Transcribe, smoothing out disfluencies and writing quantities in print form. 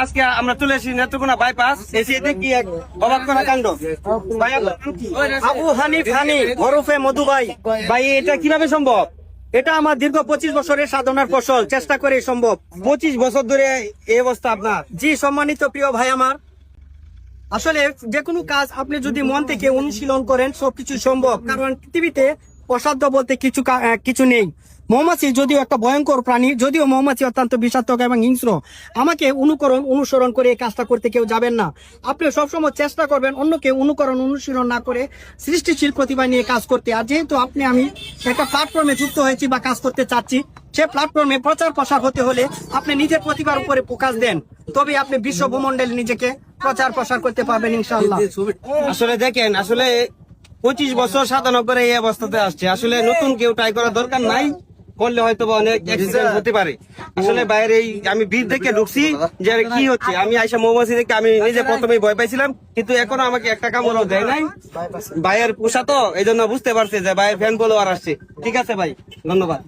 আজকে আমরা চলে এসেছি নেত্রকোনা বাইপাস, এসে দেখি এক অবাক করা কাণ্ড। ভাই, আবু হানিফ হানি ওরফে মধু ভাই। ভাই, এটা কিভাবে সম্ভব? এটা আমার দীর্ঘ 25 বছরের সাধনার ফসল, চেষ্টা করে সম্ভব। 25 বছর ধরে এই অবস্থা আপনার? জি সম্মানিত প্রিয় ভাই আমার, আসলে যে কোনো কাজ আপনি যদি মন থেকে অনুশীলন করেন সবকিছু সম্ভব। কারণ পৃথিবীতে অসাধ্য বলতে কিছু নেই। মৌমাছি যদিও একটা ভয়ঙ্কর প্রাণী, যদিও মৌমাছি অত্যন্ত বিষাক্ত এবং হিংস্র, আমাকে অনুসরণ করে এই কাজটা করতে কেউ যাবেন না। আপনি সবসময় চেষ্টা করবেন অন্যকে অনুসরণ না করে সৃষ্টিশীল প্রতিভা নিয়ে কাজ করতে। আর যেহেতু আমি একটা প্ল্যাটফর্মে যুক্ত হয়েছি বা কাজ করতে চাচ্ছি, সে প্ল্যাটফর্মে প্রচার প্রসার হতে হলে আপনি নিজের প্রতিভার উপরে ফোকাস দেন, তবে আপনি বিশ্ব ভূমন্ডলে নিজেকে প্রচার প্রসার করতে পারবেন ইনশাআল্লাহ। আসলে দেখেন, আসলে 25 বছর সাধনা করে এই অবস্থাতে আসছে। আসলে নতুন কেউ ট্রাই করার দরকার নাই, করলে হয়তো অনেক অ্যাক্সিডেন্ট হতে পারে। আসলে বাইরে আমি ভিড় দেখে ঢুকছি যে কি হচ্ছে, আমি আইসা মৌমাছি দেখে আমি নিজে প্রথমেই ভয় পাইছিলাম, কিন্তু এখনো আমাকে একটা কামড়ও দেয় নাই। ভাইয়ের পোষা তো এই জন্য বুঝতে পারছে যে ভাইয়ের ফ্যান ফলোয়ার আসছে। ঠিক আছে ভাই, ধন্যবাদ।